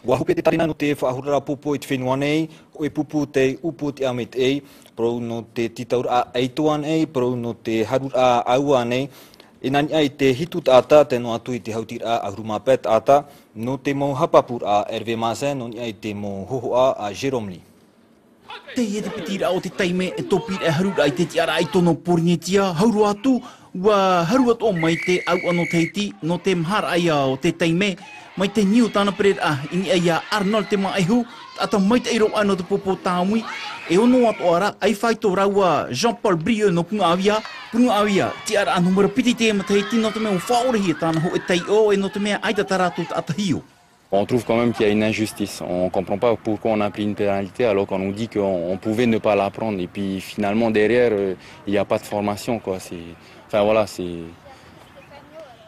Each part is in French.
Wahupe te tarina no te whaahurara pupu i te whenua nei, o e pupu te upu te amit ei, pro no te titaur a eituan ei, pro no te harur a aua nei, e nani ai te hitu tāta, te no atu i te hautir a Agrumapet ata, no te mo hapapur a Hervé Mazin, no ni ai te mo hoho a Jérôme Lee. Te e te pitira o te taime e topir e harura i te tiara ai tono pornietia, hauru atu, wa haru atu o mai te au ano teiti, no te mhara ai o te taime, mai te niu tāna pere a ini ai a Arnold te maihu, ata mai te iro ano te popo tāmui, e ono atu ara, ai whaito raua Jean-Paul Brieux no punga awia, tiara anu mara piti te mataiti, no te mea whaorehi tāna ho e tei o, e no te mea aita taratu ta atahio. On trouve quand même qu'il y a une injustice. On ne comprend pas pourquoi on a pris une pénalité alors qu'on nous dit qu'on pouvait ne pas la prendre. Et puis finalement derrière, il n'y a pas de formation, quoi. Enfin voilà,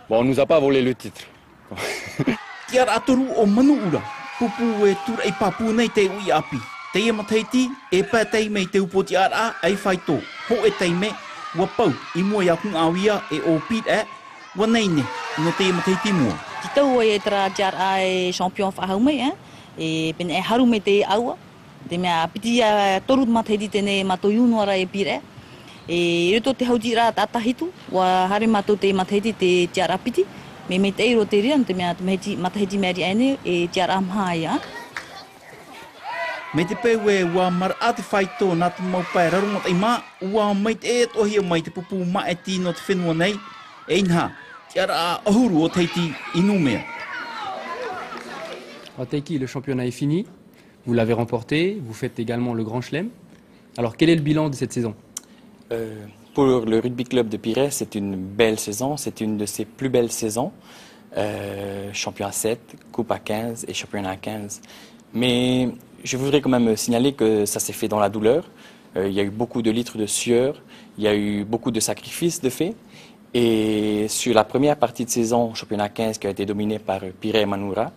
bon, on ne nous a pas volé le titre. Tiara atoru o manuura, pupu e tura i papu nei te ui api. Te e mataiti, e pā teime i te upo tiara ai whaito. Ho e teime, wa pau, i mua i akung awia e o pit e, wa neine, no te e mataiti mua. Ki tau e tra tiara e champion whahaume, e pene e haru me te aua. Te mea piti a toru mataiti tene mato iunuara e pire. E rito te hautira tatahitu, wa hare mato te mataiti te tiara piti. Me te eiro te rian, te mea matahiti meri ene e tiara amhaia. Me te pewe wa mara ate whaito nā te maupai rarungat ai mā, ua mai te e tohia mai te pupu maeti no te whenua nei, e inha, tiara a ahuru o teiti inumea. Teiki, le championnat est fini, vous l'avez remporté, vous faites également le Grand Chelem. Alors quel est le bilan de cette saison? Pour le rugby club de Pirée, c'est une belle saison, c'est une de ses plus belles saisons. Championnat 7, coupe à 15 et championnat à 15. Mais je voudrais quand même signaler que ça s'est fait dans la douleur. Il y a eu beaucoup de litres de sueur, il y a eu beaucoup de sacrifices de fait. Et sur la première partie de saison, championnat 15 qui a été dominé par Pirée et Manoura,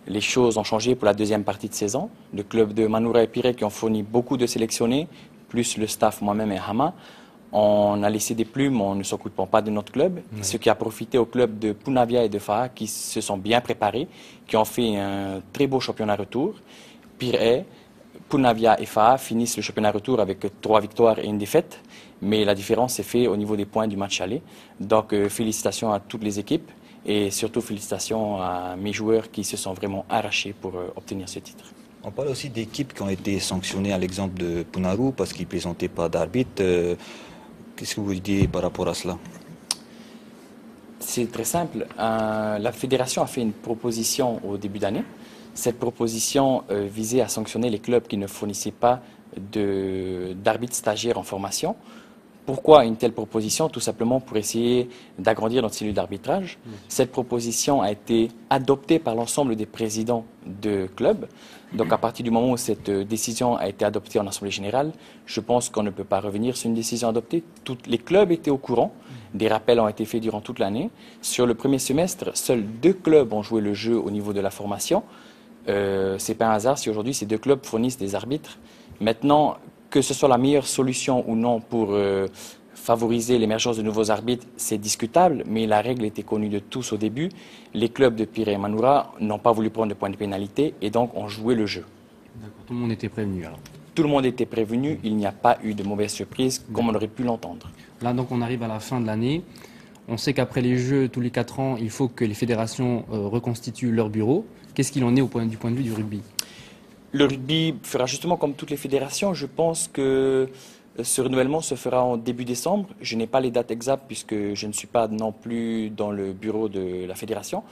les choses ont changé pour la deuxième partie de saison. Le club de Manoura et Pirée qui ont fourni beaucoup de sélectionnés, plus le staff moi-même et Hama, on a laissé des plumes, on ne s'occupe pas de notre club, ce qui a profité au club de Punavia et de Faha qui se sont bien préparés, qui ont fait un très beau championnat retour. Pirée, Punavia et Faha finissent le championnat retour avec 3 victoires et une défaite, mais la différence s'est faite au niveau des points du match aller. Donc félicitations à toutes les équipes et surtout félicitations à mes joueurs qui se sont vraiment arrachés pour obtenir ce titre. On parle aussi d'équipes qui ont été sanctionnées, à l'exemple de Punaru, parce qu'ils ne présentaient pas d'arbitre. Qu'est-ce que vous dites par rapport à cela? C'est très simple. La fédération a fait une proposition au début d'année. Cette proposition visait à sanctionner les clubs qui ne fournissaient pas d'arbitres stagiaires en formation. Pourquoi une telle proposition? Tout simplement pour essayer d'agrandir notre cellule d'arbitrage. Cette proposition a été adoptée par l'ensemble des présidents de clubs. Donc à partir du moment où cette décision a été adoptée en Assemblée générale, je pense qu'on ne peut pas revenir sur une décision adoptée. Tous les clubs étaient au courant. Des rappels ont été faits durant toute l'année. Sur le premier semestre, seuls 2 clubs ont joué le jeu au niveau de la formation. Ce n'est pas un hasard si aujourd'hui ces 2 clubs fournissent des arbitres. Maintenant, que ce soit la meilleure solution ou non pour favoriser l'émergence de nouveaux arbitres, c'est discutable, mais la règle était connue de tous au début. Les clubs de Pirée et Manoura n'ont pas voulu prendre de points de pénalité et donc ont joué le jeu. D'accord, tout le monde était prévenu alors. Tout le monde était prévenu, il n'y a pas eu de mauvaise surprise comme on aurait pu l'entendre. Là donc on arrive à la fin de l'année. On sait qu'après les Jeux, tous les 4 ans, il faut que les fédérations reconstituent leur bureau. Qu'est-ce qu'il en est du point de vue du rugby? Le rugby fera justement comme toutes les fédérations. Je pense que ce renouvellement se fera en début décembre. Je n'ai pas les dates exactes puisque je ne suis pas non plus dans le bureau de la fédération.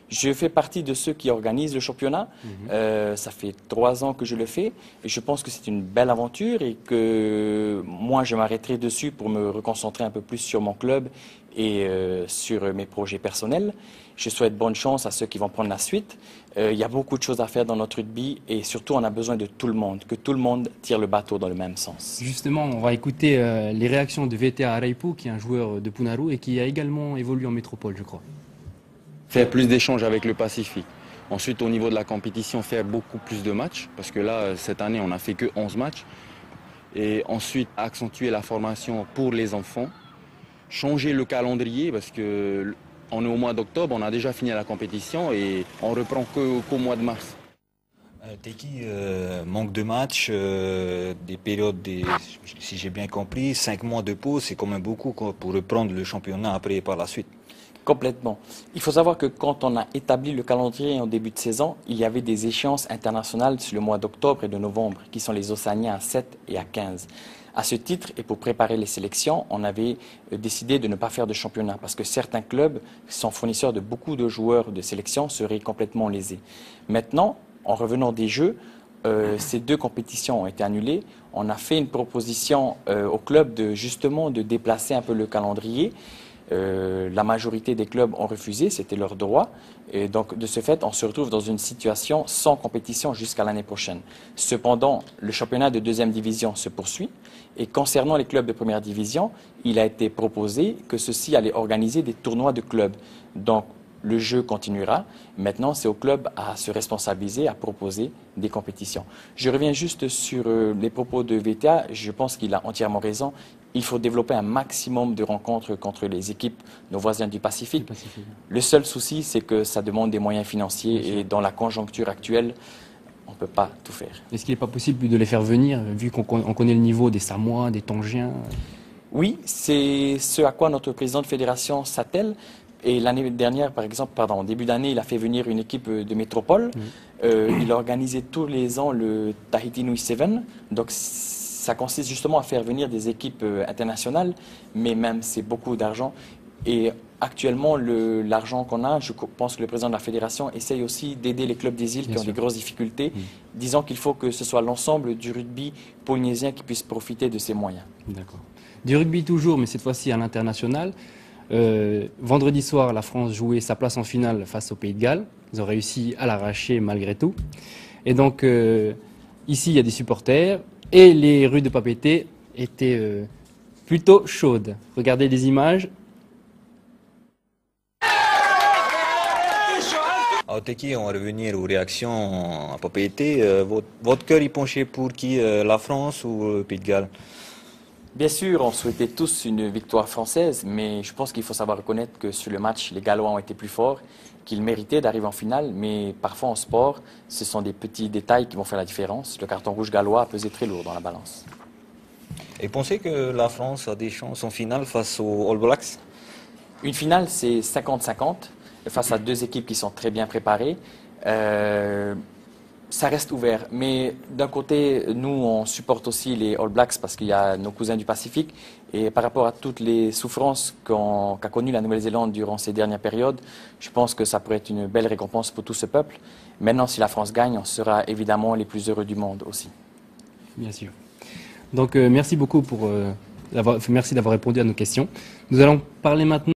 Je fais partie de ceux qui organisent le championnat. Ça fait 3 ans que je le fais et je pense que c'est une belle aventure et que moi je m'arrêterai dessus pour me reconcentrer un peu plus sur mon club et sur mes projets personnels. Je souhaite bonne chance à ceux qui vont prendre la suite. Il y a beaucoup de choses à faire dans notre rugby et surtout on a besoin de tout le monde, que tout le monde tire le bateau dans le même sens. Justement, on va écouter les réactions de VTA Araipu, qui est un joueur de Punaru et qui a également évolué en métropole, je crois. Faire plus d'échanges avec le Pacifique. Ensuite, au niveau de la compétition, faire beaucoup plus de matchs, parce que là, cette année, on n'a fait que 11 matchs. Et ensuite, accentuer la formation pour les enfants. Changer le calendrier, parce qu'on est au mois d'octobre, on a déjà fini la compétition et on reprend qu'au mois de mars. Teki, manque de match, des périodes, si j'ai bien compris, 5 mois de pause, c'est quand même beaucoup pour reprendre le championnat après par la suite. Complètement. Il faut savoir que quand on a établi le calendrier en début de saison, il y avait des échéances internationales sur le mois d'octobre et de novembre, qui sont les Océaniens à 7 et à 15. À ce titre, et pour préparer les sélections, on avait décidé de ne pas faire de championnat parce que certains clubs qui sont fournisseurs de beaucoup de joueurs de sélection seraient complètement lésés. Maintenant, en revenant des Jeux, ces 2 compétitions ont été annulées. On a fait une proposition au club justement de déplacer un peu le calendrier. La majorité des clubs ont refusé, c'était leur droit. Et donc, de ce fait, on se retrouve dans une situation sans compétition jusqu'à l'année prochaine. Cependant, le championnat de 2e division se poursuit. Et concernant les clubs de 1re division, il a été proposé que ceux-ci allaient organiser des tournois de clubs. Donc, le jeu continuera. Maintenant, c'est au club à se responsabiliser, à proposer des compétitions. Je reviens juste sur les propos de VTA. Je pense qu'il a entièrement raison. Il faut développer un maximum de rencontres contre les équipes, nos voisins du Pacifique. Le seul souci, c'est que ça demande des moyens financiers et dans la conjoncture actuelle, on ne peut pas tout faire. Est-ce qu'il n'est pas possible de les faire venir, vu qu'on connaît le niveau des Samoa, des Tongiens? Oui, c'est ce à quoi notre président de fédération s'attelle. Et l'année dernière, par exemple, en début d'année, il a fait venir une équipe de métropole. Il a organisé tous les ans le Tahiti Nui 7. Donc, ça consiste justement à faire venir des équipes internationales, mais même c'est beaucoup d'argent. Et actuellement, l'argent qu'on a, je pense que le président de la fédération essaye aussi d'aider les clubs des îles qui ont des grosses difficultés, disant qu'il faut que ce soit l'ensemble du rugby polynésien qui puisse profiter de ces moyens. D'accord. Du rugby toujours, mais cette fois-ci à l'international. Vendredi soir, la France jouait sa place en finale face au Pays de Galles. Ils ont réussi à l'arracher malgré tout. Et donc, ici, il y a des supporters. Et les rues de Papeete étaient plutôt chaudes. Regardez les images. Alors, Teki, on va revenir aux réactions à Papeete. Votre cœur, il penchait pour qui, la France ou le Pays de Galles? Bien sûr, on souhaitait tous une victoire française, mais je pense qu'il faut savoir reconnaître que sur le match, les Gallois ont été plus forts, qu'ils méritaient d'arriver en finale, mais parfois en sport, ce sont des petits détails qui vont faire la différence. Le carton rouge gallois a pesé très lourd dans la balance. Et pensez que la France a des chances en finale face aux All Blacks? Une finale, c'est 50-50, face à 2 équipes qui sont très bien préparées. Ça reste ouvert, mais d'un côté, nous, on supporte aussi les All Blacks parce qu'il y a nos cousins du Pacifique. Et par rapport à toutes les souffrances qu'a connues la Nouvelle-Zélande durant ces dernières périodes, je pense que ça pourrait être une belle récompense pour tout ce peuple. Maintenant, si la France gagne, on sera évidemment les plus heureux du monde aussi. Bien sûr. Donc, merci beaucoup merci d'avoir répondu à nos questions. Nous allons parler maintenant.